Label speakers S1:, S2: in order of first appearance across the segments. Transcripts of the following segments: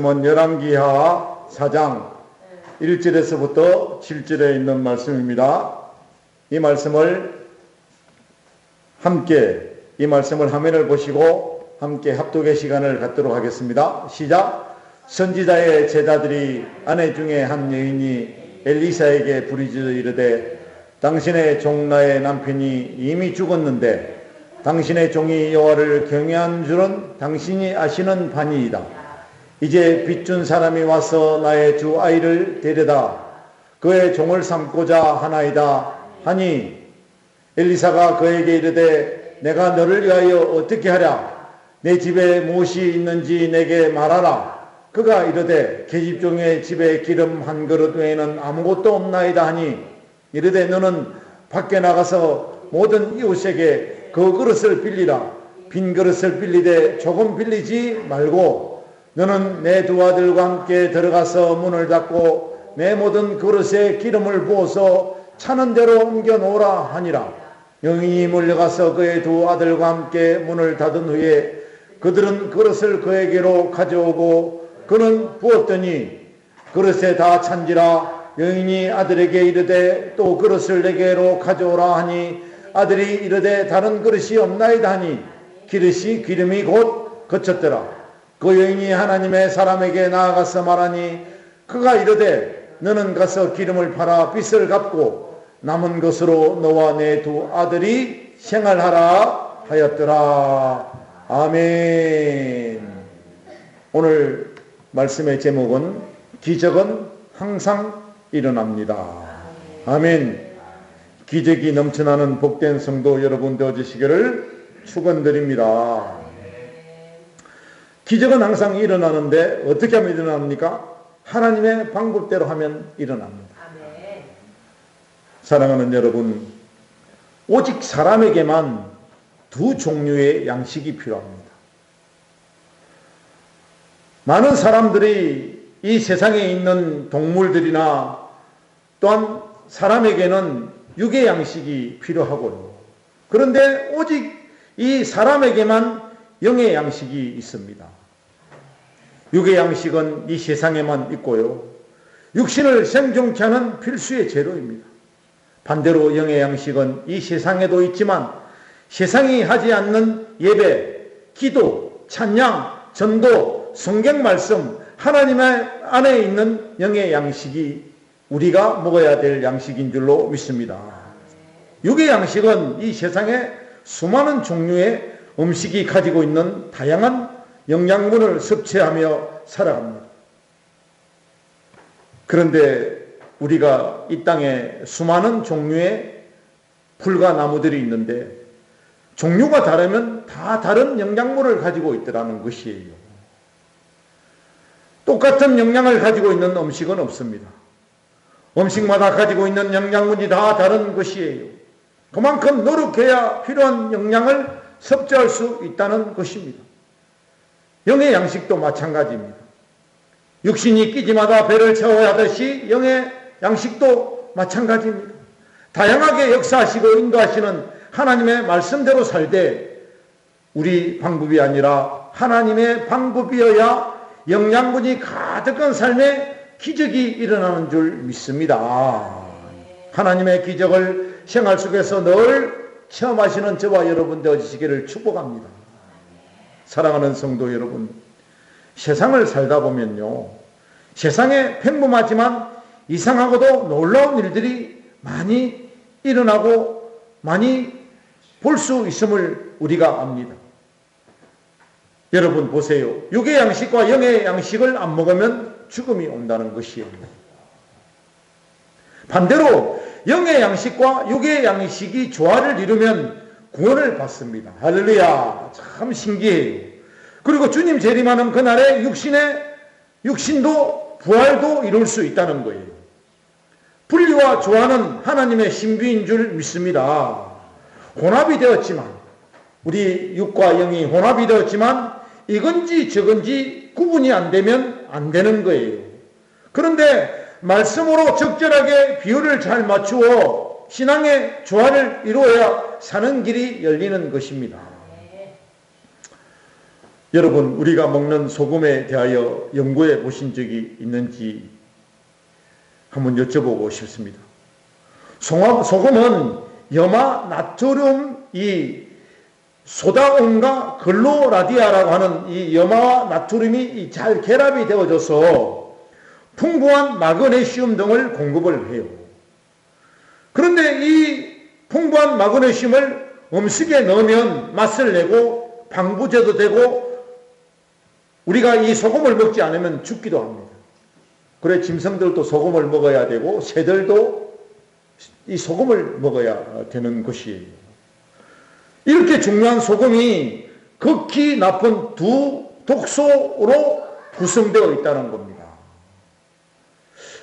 S1: 열왕기하 4장 1절에서부터 7절에 있는 말씀입니다. 이 말씀을 화면을 보시고 함께 합독의 시간을 갖도록 하겠습니다. 시작. 선지자의 제자들이 아내 중에 한 여인이 엘리사에게 부르짖어 이르되 당신의 종 나의 남편이 이미 죽었는데 당신의 종이 여호와를 경외한 줄은 당신이 아시는 바니이다. 이제 빚준 사람이 와서 나의 주 아이를 데려다 그의 종을 삼고자 하나이다 하니 엘리사가 그에게 이르되 내가 너를 위하여 어떻게 하랴? 내 집에 무엇이 있는지 내게 말하라. 그가 이르되 계집종의 집에 기름 한 그릇 외에는 아무것도 없나이다 하니 이르되 너는 밖에 나가서 모든 이웃에게 그 그릇을 빌리라. 빈 그릇을 빌리되 조금 빌리지 말고 너는 내 두 아들과 함께 들어가서 문을 닫고 내 모든 그릇에 기름을 부어서 차는 대로 옮겨 놓으라 하니라. 여인이 몰려가서 그의 두 아들과 함께 문을 닫은 후에 그들은 그릇을 그에게로 가져오고 그는 부었더니 그릇에 다 찬지라. 여인이 아들에게 이르되 또 그릇을 내게로 가져오라 하니 아들이 이르되 다른 그릇이 없나이다 하니 기름이 곧 그쳤더라. 그 여인이 하나님의 사람에게 나아가서 말하니 그가 이르되 너는 가서 기름을 팔아 빚을 갚고 남은 것으로 너와 내 두 아들이 생활하라 하였더라. 아멘. 오늘 말씀의 제목은 기적은 항상 일어납니다. 아멘. 기적이 넘쳐나는 복된 성도 여러분 되어주시기를 축원드립니다. 기적은 항상 일어나는데 어떻게 하면 일어납니까? 하나님의 방법대로 하면 일어납니다. 아멘. 사랑하는 여러분, 오직 사람에게만 두 종류의 양식이 필요합니다. 많은 사람들이 이 세상에 있는 동물들이나 또한 사람에게는 육의 양식이 필요하고요. 그런데 오직 이 사람에게만 영의 양식이 있습니다. 육의 양식은 이 세상에만 있고요. 육신을 생존케 하는 필수의 재료입니다. 반대로 영의 양식은 이 세상에도 있지만 세상이 하지 않는 예배, 기도, 찬양, 전도, 성경 말씀, 하나님의 안에 있는 영의 양식이 우리가 먹어야 될 양식인 줄로 믿습니다. 육의 양식은 이 세상에 수많은 종류의 음식이 가지고 있는 다양한 영양분을 섭취하며 살아갑니다. 그런데 우리가 이 땅에 수많은 종류의 풀과 나무들이 있는데 종류가 다르면 다 다른 영양분을 가지고 있더라는 것이에요. 똑같은 영양을 가지고 있는 음식은 없습니다. 음식마다 가지고 있는 영양분이 다 다른 것이에요. 그만큼 노력해야 필요한 영양을 섭취할 수 있다는 것입니다. 영의 양식도 마찬가지입니다. 육신이 끼지마다 배를 채워야 하듯이 영의 양식도 마찬가지입니다. 다양하게 역사하시고 인도하시는 하나님의 말씀대로 살되 우리 방법이 아니라 하나님의 방법이어야 영양분이 가득한 삶에 기적이 일어나는 줄 믿습니다. 하나님의 기적을 생활 속에서 늘 체험하시는 저와 여러분 되어주시기를 축복합니다. 사랑하는 성도 여러분, 세상을 살다 보면요, 세상에 평범하지만 이상하고도 놀라운 일들이 많이 일어나고 많이 볼 수 있음을 우리가 압니다. 여러분 보세요. 육의 양식과 영의 양식을 안 먹으면 죽음이 온다는 것이에요. 반대로 영의 양식과 육의 양식이 조화를 이루면 구원을 받습니다. 할렐루야. 참 신기해요. 그리고 주님 재림하는 그날에 육신도 부활도 이룰 수 있다는 거예요. 분리와 조화는 하나님의 신비인 줄 믿습니다. 혼합이 되었지만 우리 육과 영이 혼합이 되었지만 이건지 저건지 구분이 안 되면 안 되는 거예요. 그런데 말씀으로 적절하게 비율을 잘 맞추어 신앙의 조화를 이루어야 사는 길이 열리는 것입니다. 여러분, 우리가 먹는 소금에 대하여 연구해 보신 적이 있는지 한번 여쭤보고 싶습니다. 소금은 염화 나트륨 이 소다온과 글로라디아라고 하는 이 염화와 나트륨이 잘 결합이 되어져서 풍부한 마그네슘 등을 공급을 해요. 그런데 이 풍부한 마그네슘을 음식에 넣으면 맛을 내고 방부제도 되고 우리가 이 소금을 먹지 않으면 죽기도 합니다. 그래 짐승들도 소금을 먹어야 되고 새들도 이 소금을 먹어야 되는 것이에요. 이렇게 중요한 소금이 극히 나쁜 두 독소로 구성되어 있다는 겁니다.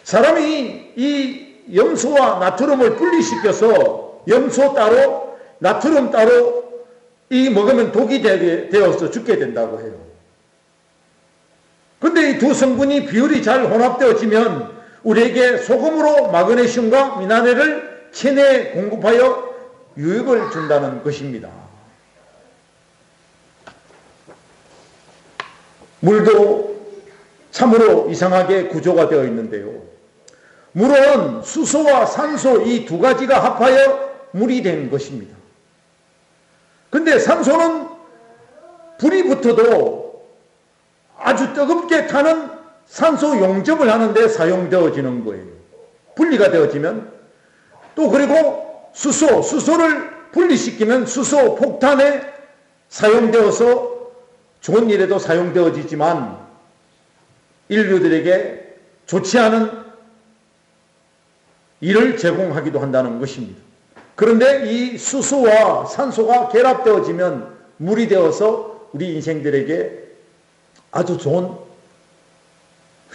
S1: 사람이 이 염소와 나트륨을 분리시켜서 염소 따로 나트륨 따로 이 먹으면 독이 되어서 죽게 된다고 해요. 그런데 이 두 성분이 비율이 잘 혼합되어지면 우리에게 소금으로 마그네슘과 미네랄을 체내에 공급하여 유익을 준다는 것입니다. 물도 참으로 이상하게 구조가 되어 있는데요. 물은 수소와 산소 이 두 가지가 합하여 물이 된 것입니다. 근데 산소는 불이 붙어도 아주 뜨겁게 타는 산소 용접을 하는데 사용되어지는 거예요. 분리가 되어지면 또 그리고 수소를 분리시키면 수소 폭탄에 사용되어서 좋은 일에도 사용되어지지만 인류들에게 좋지 않은 일을 제공하기도 한다는 것입니다. 그런데 이 수소와 산소가 결합되어지면 물이 되어서 우리 인생들에게 아주 좋은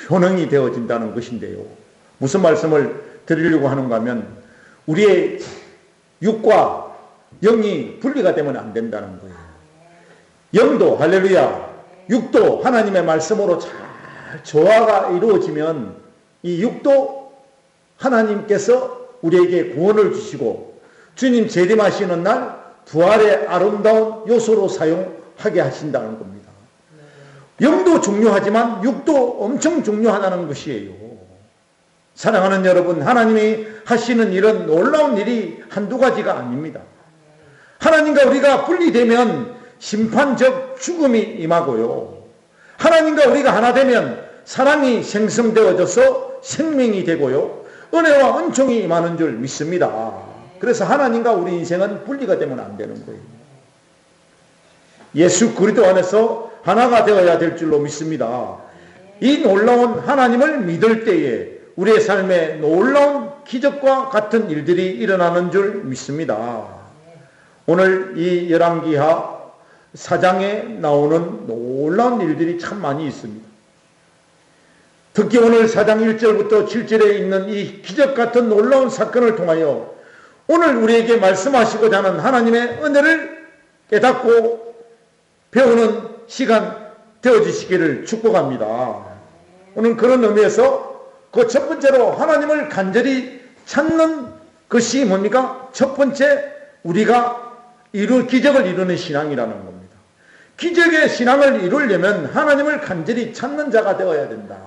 S1: 효능이 되어진다는 것인데요. 무슨 말씀을 드리려고 하는가 하면 우리의 육과 영이 분리가 되면 안 된다는 거예요. 영도 할렐루야, 육도 하나님의 말씀으로 잘 조화가 이루어지면 이 육도 하나님께서 우리에게 구원을 주시고 주님 재림하시는 날 부활의 아름다운 요소로 사용하게 하신다는 겁니다. 영도 중요하지만 육도 엄청 중요하다는 것이에요. 사랑하는 여러분, 하나님이 하시는 일은 놀라운 일이 한두 가지가 아닙니다. 하나님과 우리가 분리되면 심판적 죽음이 임하고요. 하나님과 우리가 하나 되면 사랑이 생성되어져서 생명이 되고요. 은혜와 은총이 임하는 줄 믿습니다. 그래서 하나님과 우리 인생은 분리가 되면 안 되는 거예요. 예수 그리스도 안에서 하나가 되어야 될 줄로 믿습니다. 이 놀라운 하나님을 믿을 때에 우리의 삶에 놀라운 기적과 같은 일들이 일어나는 줄 믿습니다. 오늘 이 열왕기하 4장에 나오는 놀라운 일들이 참 많이 있습니다. 특히 오늘 4장 1절부터 7절에 있는 이 기적 같은 놀라운 사건을 통하여 오늘 우리에게 말씀하시고자 하는 하나님의 은혜를 깨닫고 배우는 시간 되어주시기를 축복합니다. 오늘 그런 의미에서 그 첫 번째로 하나님을 간절히 찾는 것이 뭡니까? 첫 번째 우리가 기적을 이루는 신앙이라는 겁니다. 기적의 신앙을 이루려면 하나님을 간절히 찾는 자가 되어야 된다.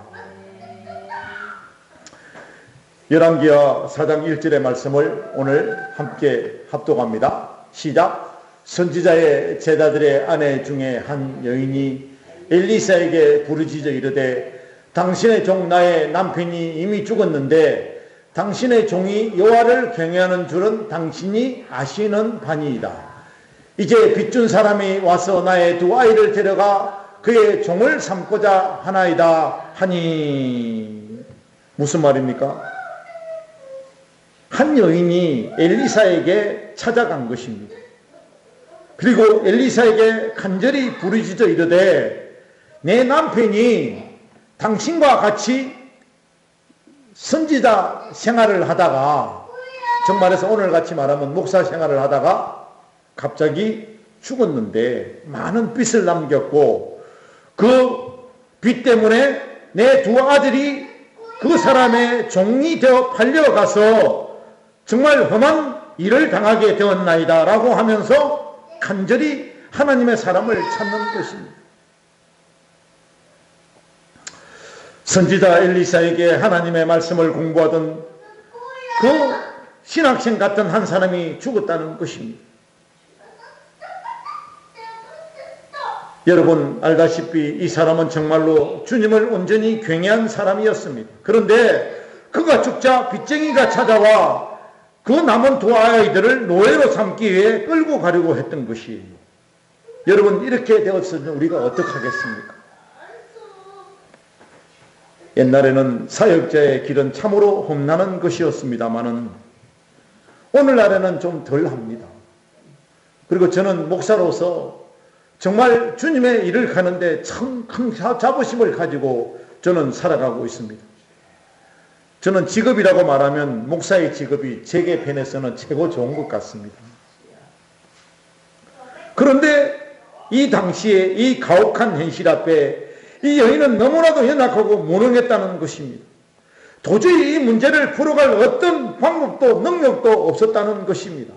S1: 열왕기하 4장 1절의 말씀을 오늘 함께 합독합니다. 시작. 선지자의 제자들의 아내 중에 한 여인이 엘리사에게 부르짖어 이르되 당신의 종 나의 남편이 이미 죽었는데 당신의 종이 여호와를 경외하는 줄은 당신이 아시는 바니이다. 이제 빚준 사람이 와서 나의 두 아이를 데려가 그의 종을 삼고자 하나이다 하니. 무슨 말입니까? 한 여인이 엘리사에게 찾아간 것입니다. 그리고 엘리사에게 간절히 부르짖어 이르되 내 남편이 당신과 같이 선지자 생활을 하다가, 정말해서 오늘같이 말하면 목사 생활을 하다가 갑자기 죽었는데 많은 빚을 남겼고 그 빚 때문에 내 두 아들이 그 사람의 종이 되어 팔려가서 정말 험한 일을 당하게 되었나이다 라고 하면서 간절히 하나님의 사람을 찾는 것입니다. 선지자 엘리사에게 하나님의 말씀을 공부하던 그 신학생 같은 한 사람이 죽었다는 것입니다. 여러분 알다시피 이 사람은 정말로 주님을 온전히 경외한 사람이었습니다. 그런데 그가 죽자 빚쟁이가 찾아와 그 남은 두 아이들을 노예로 삼기 위해 끌고 가려고 했던 것이에요. 여러분 이렇게 되었으면 우리가 어떡하겠습니까? 옛날에는 사역자의 길은 참으로 험난한 것이었습니다마는 오늘날에는 좀 덜합니다. 그리고 저는 목사로서 정말 주님의 일을 가는데 참 큰 자부심을 가지고 저는 살아가고 있습니다. 저는 직업이라고 말하면 목사의 직업이 제게 편에서는 최고 좋은 것 같습니다. 그런데 이 당시에 이 가혹한 현실 앞에 이 여인은 너무나도 연약하고 무능했다는 것입니다. 도저히 이 문제를 풀어갈 어떤 방법도 능력도 없었다는 것입니다.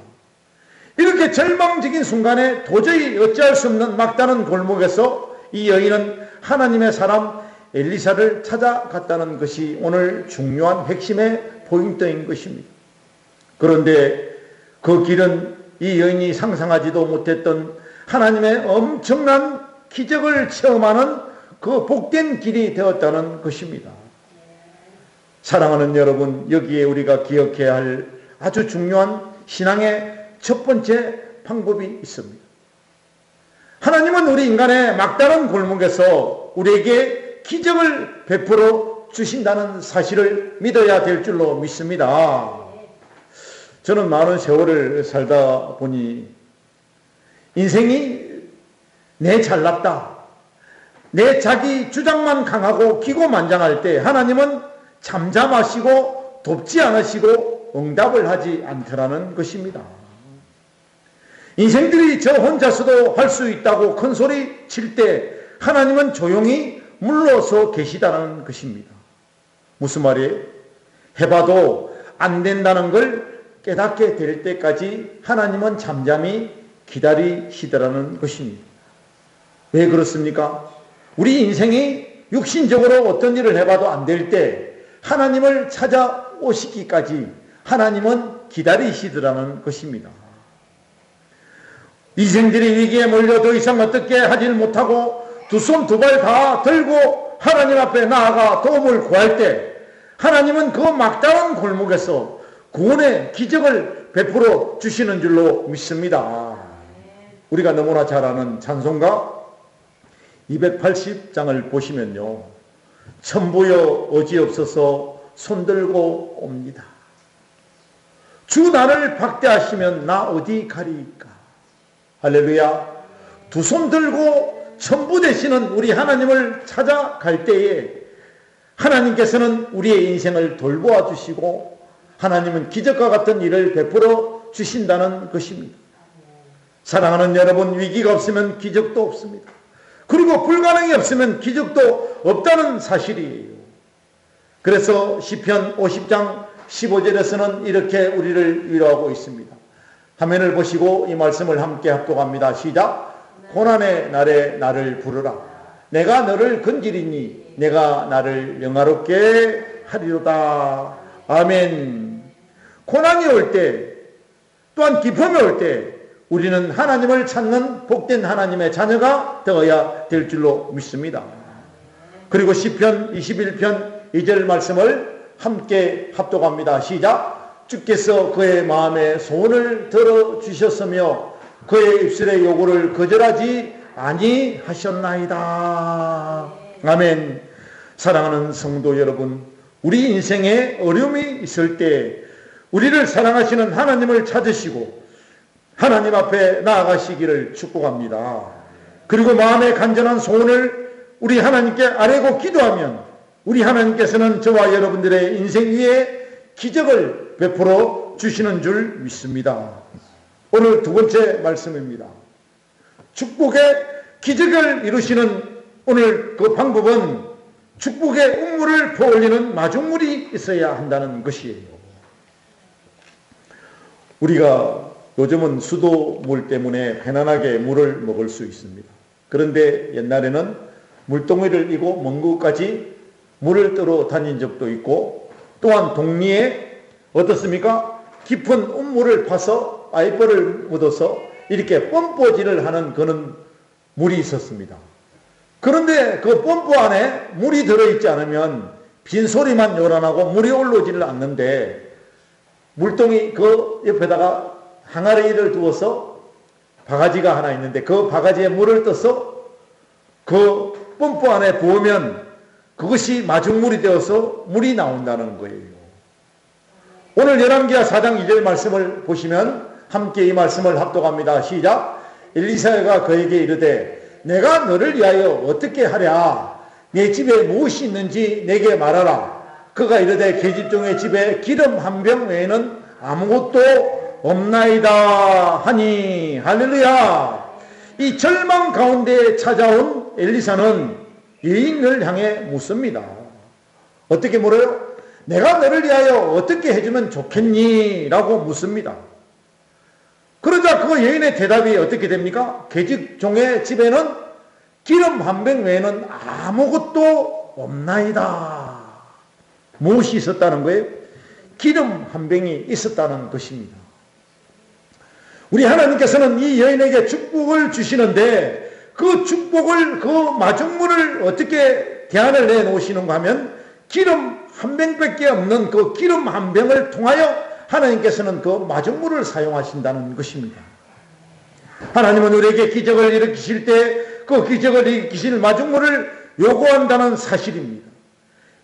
S1: 이렇게 절망적인 순간에 도저히 어찌할 수 없는 막다른 골목에서 이 여인은 하나님의 사람 엘리사를 찾아갔다는 것이 오늘 중요한 핵심의 포인트인 것입니다. 그런데 그 길은 이 여인이 상상하지도 못했던 하나님의 엄청난 기적을 체험하는 그 복된 길이 되었다는 것입니다. 사랑하는 여러분, 여기에 우리가 기억해야 할 아주 중요한 신앙의 첫 번째 방법이 있습니다. 하나님은 우리 인간의 막다른 골목에서 우리에게 기적을 베풀어 주신다는 사실을 믿어야 될 줄로 믿습니다. 저는 많은 세월을 살다 보니 인생이 내 잘났다, 내 자기 주장만 강하고 기고만장할 때 하나님은 잠잠하시고 돕지 않으시고 응답을 하지 않더라는 것입니다. 인생들이 저 혼자서도 할 수 있다고 큰 소리 칠 때 하나님은 조용히 물러서 계시다는 것입니다. 무슨 말이에요? 해봐도 안 된다는 걸 깨닫게 될 때까지 하나님은 잠잠히 기다리시더라는 것입니다. 왜 그렇습니까? 우리 인생이 육신적으로 어떤 일을 해봐도 안 될 때 하나님을 찾아오시기까지 하나님은 기다리시더라는 것입니다. 인생들이 위기에 몰려 더 이상 어떻게 하질 못하고 두 손 두 발 다 들고 하나님 앞에 나아가 도움을 구할 때 하나님은 그 막다른 골목에서 구원의 기적을 베풀어 주시는 줄로 믿습니다. 우리가 너무나 잘 아는 찬송가 280장을 보시면요, 천부여 어지없어서 손들고 옵니다. 주 나를 박대하시면 나 어디 가리까. 할렐루야. 두 손 들고 천부 되시는 우리 하나님을 찾아갈 때에 하나님께서는 우리의 인생을 돌보아 주시고 하나님은 기적과 같은 일을 베풀어 주신다는 것입니다. 사랑하는 여러분, 위기가 없으면 기적도 없습니다. 그리고 불가능이 없으면 기적도 없다는 사실이에요. 그래서 시편 50장 15절에서는 이렇게 우리를 위로하고 있습니다. 화면을 보시고 이 말씀을 함께 합독합니다. 시작. 고난의 날에 나를 부르라. 내가 너를 건지리니 내가 나를 영화롭게 하리로다. 아멘. 고난이 올 때, 또한 기쁨이 올 때 우리는 하나님을 찾는 복된 하나님의 자녀가 되어야 될 줄로 믿습니다. 그리고 시편 21편 2절 말씀을 함께 합독합니다. 시작. 주께서 그의 마음의 소원을 들어주셨으며 그의 입술의 요구를 거절하지 아니하셨나이다. 아멘. 사랑하는 성도 여러분, 우리 인생에 어려움이 있을 때 우리를 사랑하시는 하나님을 찾으시고 하나님 앞에 나아가시기를 축복합니다. 그리고 마음의 간절한 소원을 우리 하나님께 아뢰고 기도하면 우리 하나님께서는 저와 여러분들의 인생 위에 기적을 베풀어 주시는 줄 믿습니다. 오늘 두 번째 말씀입니다. 축복의 기적을 이루시는 오늘 그 방법은 축복의 운물을 퍼올리는 마중물이 있어야 한다는 것이에요. 우리가 요즘은 수도물 때문에 편안하게 물을 먹을 수 있습니다. 그런데 옛날에는 물동이를 이고 먼 곳까지 물을 떠러 다닌 적도 있고, 또한 동리에 어떻습니까? 깊은 운물을 파서 아이벌을 묻어서 이렇게 펌프질을 하는 그런 물이 있었습니다. 그런데 그 펌프 안에 물이 들어있지 않으면 빈소리만 요란하고 물이 올라오지를 않는데, 물동이 그 옆에다가 항아리를 두어서 바가지가 하나 있는데 그 바가지에 물을 떠서 그 펌프 안에 부으면 그것이 마중물이 되어서 물이 나온다는 거예요. 오늘 열왕기하 4장 2절 말씀을 보시면 함께 이 말씀을 합독합니다. 시작. 엘리사가 그에게 이르되 내가 너를 위하여 어떻게 하랴? 내 집에 무엇이 있는지 내게 말하라. 그가 이르되 계집종의 집에 기름 한 병 외에는 아무것도 없나이다 하니. 할렐루야. 이 절망 가운데 찾아온 엘리사는 여인을 향해 묻습니다. 어떻게 물어요? 내가 너를 위하여 어떻게 해주면 좋겠니? 라고 묻습니다. 그러자 그 여인의 대답이 어떻게 됩니까? 계집종의 집에는 기름 한 병 외에는 아무것도 없나이다. 무엇이 있었다는 거예요? 기름 한 병이 있었다는 것입니다. 우리 하나님께서는 이 여인에게 축복을 주시는데 그 축복을, 그 마중물을 어떻게 대안을 내놓으시는가 하면 기름 한 병밖에 없는 그 기름 한 병을 통하여 하나님께서는 그 마중물을 사용하신다는 것입니다. 하나님은 우리에게 기적을 일으키실 때 그 기적을 일으키실 마중물을 요구한다는 사실입니다.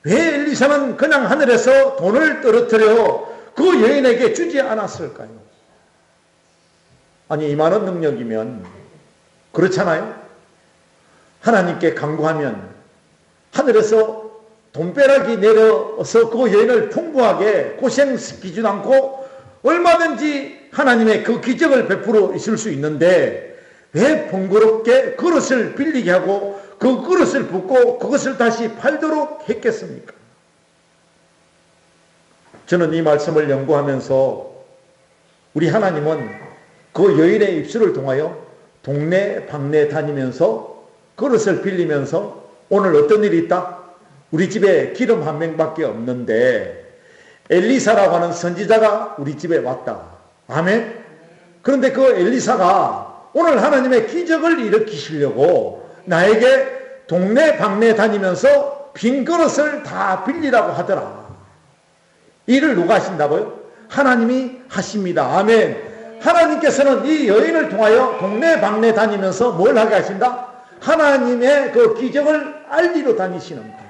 S1: 왜 엘리사는 그냥 하늘에서 돈을 떨어뜨려 그 여인에게 주지 않았을까요? 아니, 이만한 능력이면 그렇잖아요. 하나님께 간구하면 하늘에서 돈벼락이 내려서 그 여인을 풍부하게 고생시키지 않고 얼마든지 하나님의 그 기적을 베풀어 있을 수 있는데 왜 번거롭게 그릇을 빌리게 하고 그 그릇을 붓고 그것을 다시 팔도록 했겠습니까? 저는 이 말씀을 연구하면서 우리 하나님은 그 여인의 입술을 통하여 동네 방네 다니면서 그릇을 빌리면서 오늘 어떤 일이 있다? 우리 집에 기름 한 병밖에 없는데 엘리사라고 하는 선지자가 우리 집에 왔다. 아멘? 그런데 그 엘리사가 오늘 하나님의 기적을 일으키시려고 나에게 동네 방네 다니면서 빈 그릇을 다 빌리라고 하더라. 일을 누가 하신다고요? 하나님이 하십니다. 아멘. 하나님께서는 이 여인을 통하여 동네 방네 다니면서 뭘 하게 하신다? 하나님의 그 기적을 알리러 다니시는 거예요.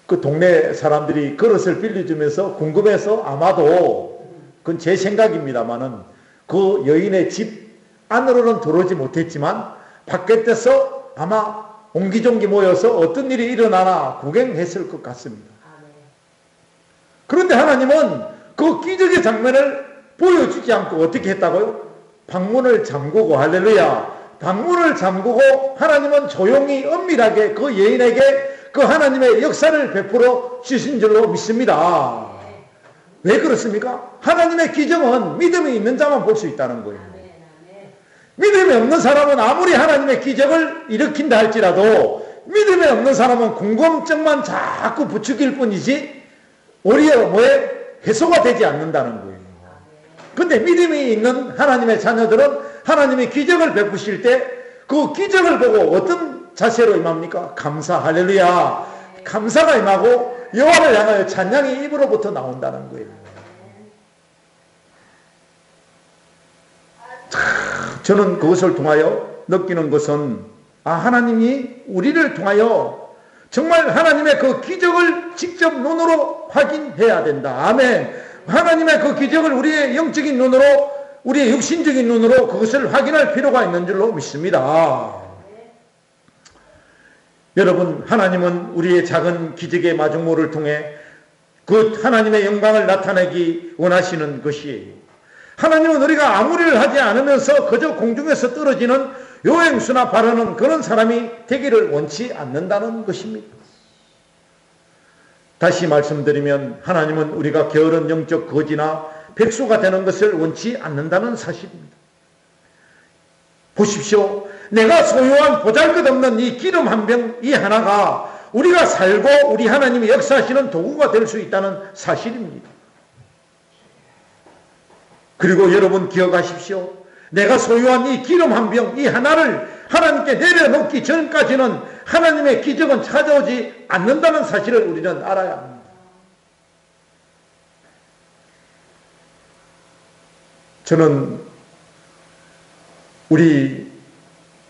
S1: 그 동네 사람들이 그릇을 빌려주면서 궁금해서 아마도 그건 제 생각입니다만은 그 여인의 집 안으로는 들어오지 못했지만 바깥에서 아마 옹기종기 모여서 어떤 일이 일어나나 구경했을 것 같습니다. 그런데 하나님은 그 기적의 장면을 보여주지 않고 어떻게 했다고요? 방문을 잠그고, 할렐루야, 방문을 잠그고 하나님은 조용히 은밀하게 그 여인에게 그 하나님의 역사를 베풀어 주신 줄로 믿습니다. 왜 그렇습니까? 하나님의 기적은 믿음이 있는 자만 볼 수 있다는 거예요. 믿음이 없는 사람은 아무리 하나님의 기적을 일으킨다 할지라도 믿음이 없는 사람은 궁금증만 자꾸 부추길 뿐이지 우리의 뭐에 해소가 되지 않는다는 거예요. 근데 믿음이 있는 하나님의 자녀들은 하나님의 기적을 베푸실 때 그 기적을 보고 어떤 자세로 임합니까? 감사, 할렐루야. 감사가 임하고 여호와를 향하여 찬양이 입으로부터 나온다는 거예요. 저는 그것을 통하여 느끼는 것은 하나님이 우리를 통하여 정말 하나님의 그 기적을 직접 눈으로 확인해야 된다. 아멘. 하나님의 그 기적을 우리의 영적인 눈으로, 우리의 육신적인 눈으로 그것을 확인할 필요가 있는 줄로 믿습니다. 여러분, 하나님은 우리의 작은 기적의 마중물을 통해 그 하나님의 영광을 나타내기 원하시는 것이에요. 하나님은 우리가 아무 일을 하지 않으면서 그저 공중에서 떨어지는 요행수나 바라는 그런 사람이 되기를 원치 않는다는 것입니다. 다시 말씀드리면 하나님은 우리가 게으른 영적 거지나 백수가 되는 것을 원치 않는다는 사실입니다. 보십시오. 내가 소유한 보잘것없는 이 기름 한 병 이 하나가 우리가 살고 우리 하나님이 역사하시는 도구가 될 수 있다는 사실입니다. 그리고 여러분 기억하십시오. 내가 소유한 이 기름 한 병 이 하나를 하나님께 내려놓기 전까지는 하나님의 기적은 찾아오지 않는다는 사실을 우리는 알아야 합니다. 저는 우리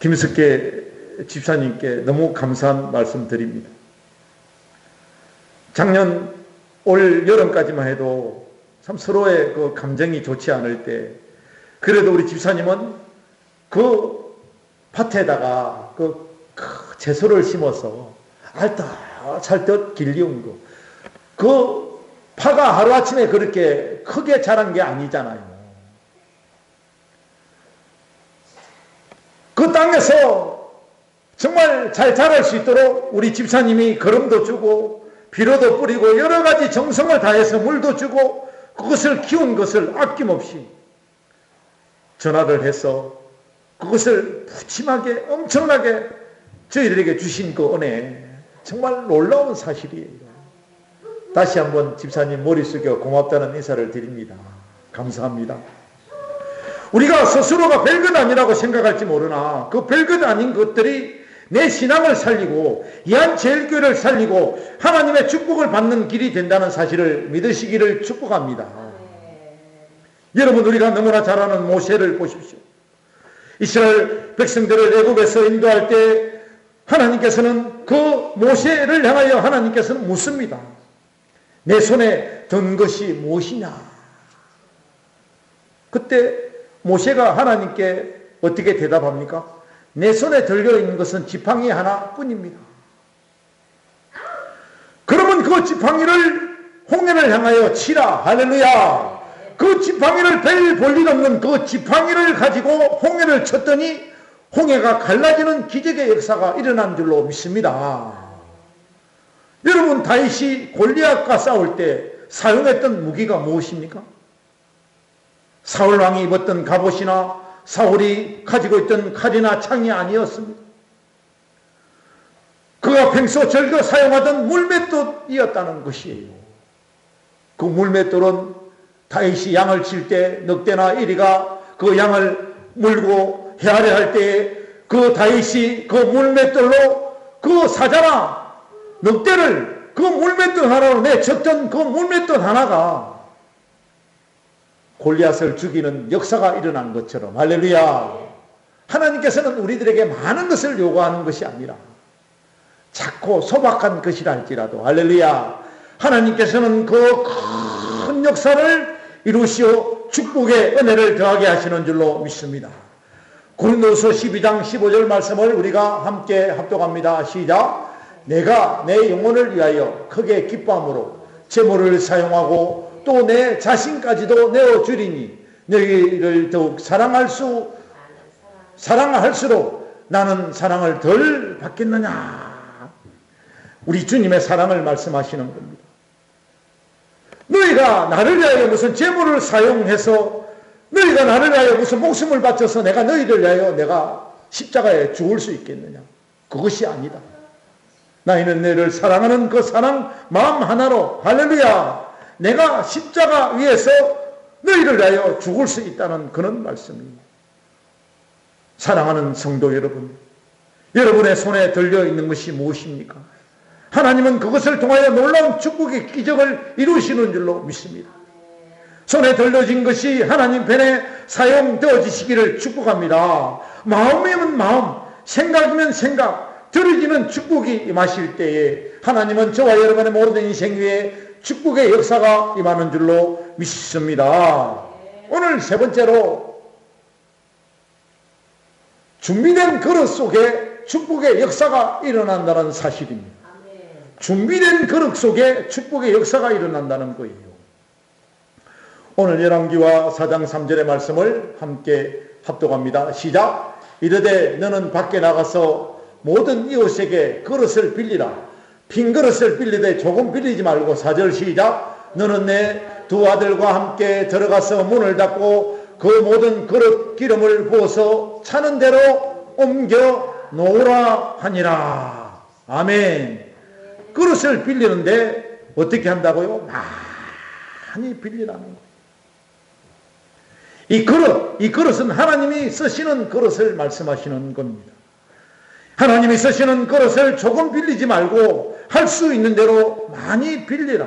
S1: 김석계 집사님께 너무 감사한 말씀 드립니다. 작년 올 여름까지만 해도 참 서로의 그 감정이 좋지 않을 때 그래도 우리 집사님은 그 밭에다가 그 채소를 심어서 알뜰살뜰 길리운 그 파가 하루아침에 그렇게 크게 자란 게 아니잖아요. 그 땅에서 정말 잘 자랄 수 있도록 우리 집사님이 거름도 주고 비료도 뿌리고 여러 가지 정성을 다해서 물도 주고 그것을 키운 것을 아낌없이 전화를 해서 그것을 푸짐하게 엄청나게 저희들에게 주신 그 은혜 정말 놀라운 사실이에요. 다시 한번 집사님 머리 숙여 고맙다는 인사를 드립니다. 감사합니다. 우리가 스스로가 별것 아니라고 생각할지 모르나 그 별것 아닌 것들이 내 신앙을 살리고 이한제일교회를 살리고 하나님의 축복을 받는 길이 된다는 사실을 믿으시기를 축복합니다. 여러분 우리가 너무나 잘 아는 모세를 보십시오. 이스라엘 백성들을 애굽에서 인도할 때 하나님께서는 그 모세를 향하여 하나님께서는 묻습니다. 내 손에 든 것이 무엇이냐? 그때 모세가 하나님께 어떻게 대답합니까? 내 손에 들려있는 것은 지팡이 하나뿐입니다. 그러면 그 지팡이를 홍해를 향하여 치라. 할렐루야. 그 지팡이를 벨 볼일 없는 그 지팡이를 가지고 홍해를 쳤더니 홍해가 갈라지는 기적의 역사가 일어난 줄로 믿습니다. 여러분 다윗이 골리앗과 싸울 때 사용했던 무기가 무엇입니까? 사울왕이 입었던 갑옷이나 사울이 가지고 있던 칼이나 창이 아니었습니다. 그가 평소 즐겨 사용하던 물맷돌이었다는 것이에요. 그 물맷돌은 다윗이 양을 칠 때 늑대나 이리가 그 양을 물고 헤아려 할 때에 그 다윗이 그 물맷돌로 그 사자나 늑대를 그 물맷돌 하나로 내쳤던 그 물맷돌 하나가 골리앗을 죽이는 역사가 일어난 것처럼 할렐루야. 하나님께서는 우리들에게 많은 것을 요구하는 것이 아니라 작고 소박한 것이라 할지라도 할렐루야. 하나님께서는 그 큰 역사를 이루시어 축복의 은혜를 더하게 하시는 줄로 믿습니다. 고린도후서 12장 15절 말씀을 우리가 함께 합독합니다. 시작. 내가 내 영혼을 위하여 크게 기뻐함으로 재물을 사용하고 또 내 자신까지도 내어주리니 너희를 더욱 사랑할수록 나는 사랑을 덜 받겠느냐. 우리 주님의 사랑을 말씀하시는 겁니다. 너희가 나를 위하여 무슨 재물을 사용해서 너희가 나를 위하여 무슨 목숨을 바쳐서 내가 너희를 위하여 내가 십자가에 죽을 수 있겠느냐. 그것이 아니다. 너희는 너희를 사랑하는 그 사랑 마음 하나로 할렐루야. 내가 십자가 위에서 너희를 위하여 죽을 수 있다는 그런 말씀입니다. 사랑하는 성도 여러분, 여러분의 손에 들려있는 것이 무엇입니까? 하나님은 그것을 통하여 놀라운 축복의 기적을 이루시는 줄로 믿습니다. 손에 들려진 것이 하나님 편에 사용되어지시기를 축복합니다. 마음이면 마음, 생각이면 생각, 들어지는 축복이 임하실 때에 하나님은 저와 여러분의 모든 인생 위에 축복의 역사가 임하는 줄로 믿습니다. 오늘 세 번째로 준비된 그릇 속에 축복의 역사가 일어난다는 사실입니다. 준비된 그릇 속에 축복의 역사가 일어난다는 거예요. 오늘 열왕기와 4장 3절의 말씀을 함께 합독합니다. 시작. 이르되 너는 밖에 나가서 모든 이웃에게 그릇을 빌리라. 빈 그릇을 빌리되 조금 빌리지 말고 4절 시작. 너는 내 두 아들과 함께 들어가서 문을 닫고 그 모든 그릇 기름을 부어서 차는 대로 옮겨 놓으라 하니라. 아멘. 그릇을 빌리는데 어떻게 한다고요? 많이 빌리라는 거예요. 이 그릇은 하나님이 쓰시는 그릇을 말씀하시는 겁니다. 하나님이 쓰시는 그릇을 조금 빌리지 말고 할 수 있는 대로 많이 빌리라.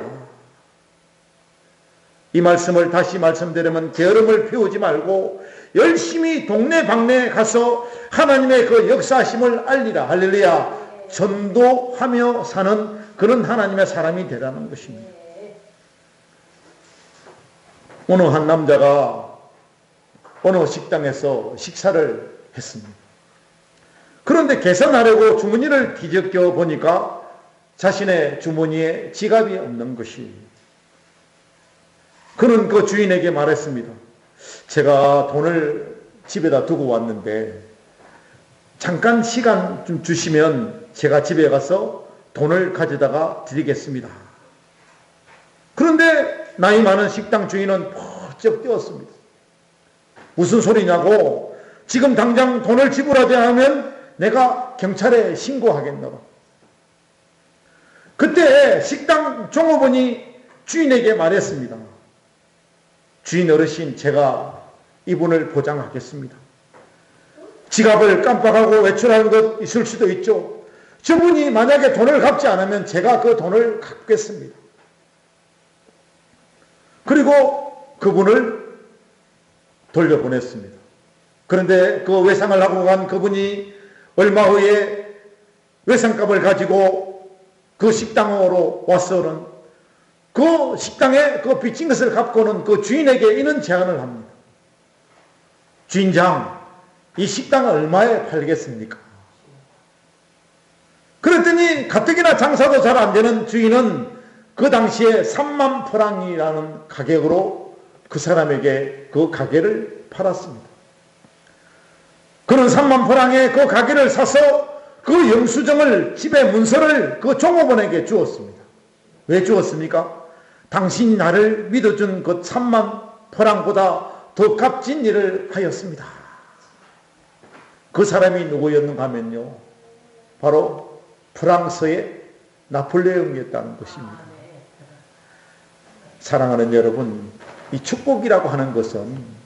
S1: 이 말씀을 다시 말씀드리면 게으름을 피우지 말고 열심히 동네방네 가서 하나님의 그 역사심을 알리라. 할렐루야. 전도하며 사는 그런 하나님의 사람이 되라는 것입니다. 어느 한 남자가 어느 식당에서 식사를 했습니다. 그런데 계산하려고 주머니를 뒤적여 보니까 자신의 주머니에 지갑이 없는 것이. 그는 그 주인에게 말했습니다. 제가 돈을 집에다 두고 왔는데 잠깐 시간 좀 주시면 제가 집에 가서 돈을 가져다가 드리겠습니다. 그런데 나이 많은 식당 주인은 펄쩍 뛰었습니다. 무슨 소리냐고. 지금 당장 돈을 지불하지 않으면 내가 경찰에 신고하겠노라. 그때 식당 종업원이 주인에게 말했습니다. 주인 어르신, 제가 이분을 보장하겠습니다. 지갑을 깜빡하고 외출하는 것 있을 수도 있죠. 저분이 만약에 돈을 갚지 않으면 제가 그 돈을 갚겠습니다. 그리고 그분을 돌려보냈습니다. 그런데 그 외상을 하고 간 그분이 얼마 후에 외상값을 가지고 그 식당으로 와서는 그 식당에 그 빚진 것을 갚고는 그 주인에게 이런 제안을 합니다. 주인장, 이 식당을 얼마에 팔겠습니까? 그랬더니 가뜩이나 장사도 잘 안 되는 주인은 그 당시에 3만 프랑이라는 가격으로 그 사람에게 그 가게를 팔았습니다. 그는 3만 프랑에 그 가게를 사서 그 영수증을, 집의 문서를 그 종업원에게 주었습니다. 왜 주었습니까? 당신이 나를 믿어준 그 3만 프랑보다 더 값진 일을 하였습니다. 그 사람이 누구였는가 하면요, 바로 프랑스의 나폴레옹이었다는 것입니다. 사랑하는 여러분, 이 축복이라고 하는 것은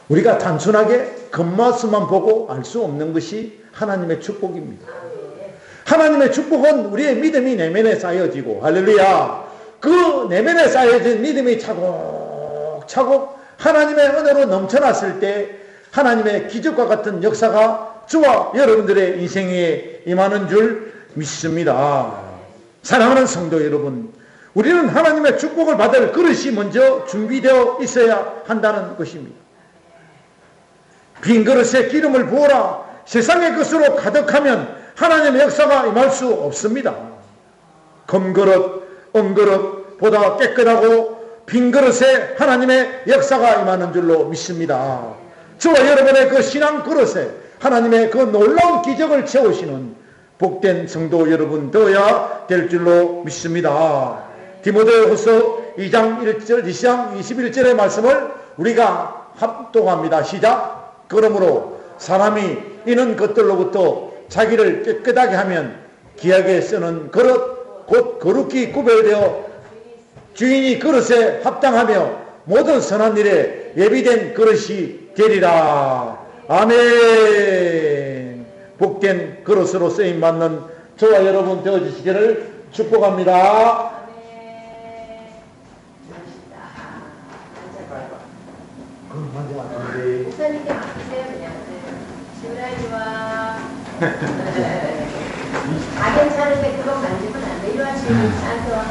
S1: 우리가 단순하게 겉모습만 보고 알 수 없는 것이 하나님의 축복입니다. 하나님의 축복은 우리의 믿음이 내면에 쌓여지고, 할렐루야, 그 내면에 쌓여진 믿음이 차곡차곡 하나님의 은혜로 넘쳐났을 때 하나님의 기적과 같은 역사가 저와 여러분들의 인생에 임하는 줄 믿습니다. 사랑하는 성도 여러분, 우리는 하나님의 축복을 받을 그릇이 먼저 준비되어 있어야 한다는 것입니다. 빈 그릇에 기름을 부어라. 세상의 것으로 가득하면 하나님의 역사가 임할 수 없습니다. 금그릇, 은그릇보다 깨끗하고 빈 그릇에 하나님의 역사가 임하는 줄로 믿습니다. 저와 여러분의 그 신앙 그릇에 하나님의 그 놀라운 기적을 채우시는 복된 성도 여러분 되어야 될 줄로 믿습니다. 디모데후서 2장 1절, 2장 21절의 말씀을 우리가 합독합니다. 시작. 그러므로 사람이 이는 것들로부터 자기를 깨끗하게 하면 귀하게 쓰는 그릇, 곧 거룩히 구별되어 주인이 그릇에 합당하며 모든 선한 일에 예비된 그릇이 되리라. 아멘. 복된 그릇으로 쓰임받는 저와 여러분 되어주시기를 축복합니다.
S2: 목사님께 맡기세요. 그냥 지우라지와 괜찮은데 그건 만지면 안 돼. 이리와 지우리 앉아.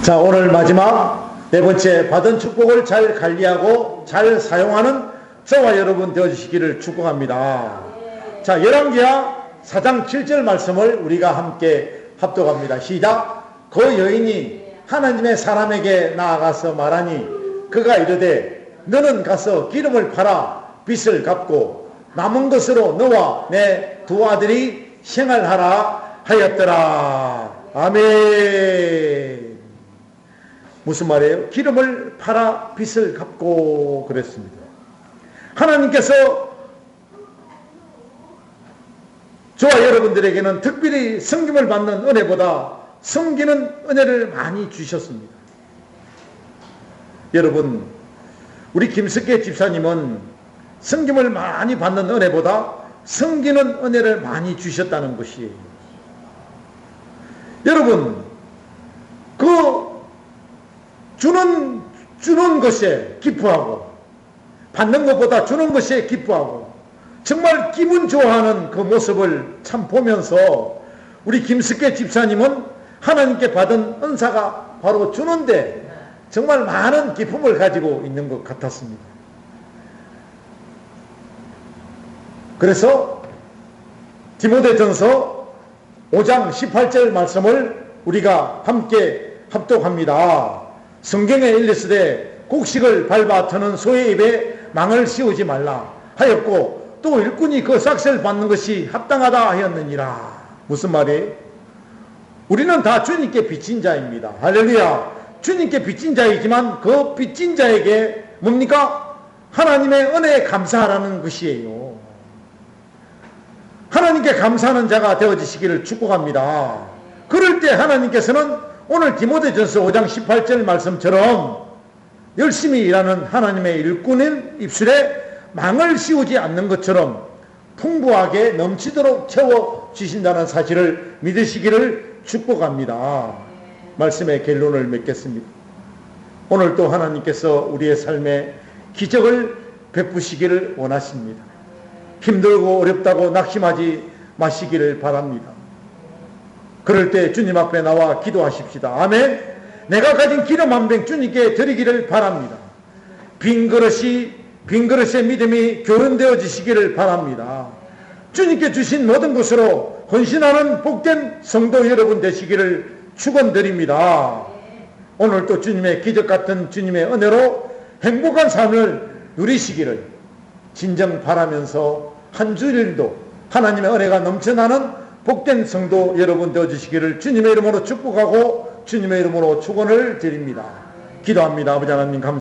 S1: 자, 오늘 마지막 네 번째, 받은 축복을 잘 관리하고 잘 사용하는 저와 여러분 되어주시기를 축복합니다. 자, 열왕기하 4장 7절 말씀을 우리가 함께 합독합니다. 시작. 그 여인이 하나님의 사람에게 나아가서 말하니 그가 이르되 너는 가서 기름을 팔아 빚을 갚고 남은 것으로 너와 내 두 아들이 생활하라 하였더라. 아멘. 무슨 말이에요? 기름을 팔아 빚을 갚고 그랬습니다. 하나님께서 저와 여러분들에게는 특별히 섬김을 받는 은혜보다 섬기는 은혜를 많이 주셨습니다. 여러분, 우리 김석계 집사님은 섬김을 많이 받는 은혜보다 섬기는 은혜를 많이 주셨다는 것이에요. 여러분, 그 주는 것에 기뻐하고 받는 것보다 주는 것에 기뻐하고 정말 기분 좋아하는 그 모습을 참 보면서 우리 김석계 집사님은 하나님께 받은 은사가 바로 주는데 정말 많은 기쁨을 가지고 있는 것 같았습니다. 그래서 디모데전서 5장 18절 말씀을 우리가 함께 합독합니다. 성경에 일렀으되 곡식을 밟아 트는 소의 입에 망을 씌우지 말라 하였고 또 일꾼이 그 삭슬 받는 것이 합당하다 하였느니라. 무슨 말이에요? 우리는 다 주님께 빚진 자입니다. 할렐루야. 주님께 빚진 자이지만 그 빚진 자에게 뭡니까? 하나님의 은혜에 감사하라는 것이에요. 하나님께 감사하는 자가 되어지시기를 축복합니다. 그럴 때 하나님께서는 오늘 디모데전서 5장 18절 말씀처럼 열심히 일하는 하나님의 일꾼인 입술에 망을 씌우지 않는 것처럼 풍부하게 넘치도록 채워주신다는 사실을 믿으시기를 축복합니다. 말씀의 결론을 맺겠습니다. 오늘도 하나님께서 우리의 삶에 기적을 베푸시기를 원하십니다. 힘들고 어렵다고 낙심하지 마시기를 바랍니다. 그럴 때 주님 앞에 나와 기도하십시다. 아멘. 내가 가진 기름 한 병 주님께 드리기를 바랍니다. 빈 그릇의 믿음이 교련되어지시기를 바랍니다. 주님께 주신 모든 것으로 헌신하는 복된 성도 여러분 되시기를 축원드립니다. 오늘도 주님의 기적 같은 주님의 은혜로 행복한 삶을 누리시기를 진정 바라면서 한 주일도 하나님의 은혜가 넘쳐나는 복된 성도 여러분 되어주시기를 주님의 이름으로 축복하고 주님의 이름으로 축원을 드립니다. 기도합니다. 아버지 하나님 감사합니다.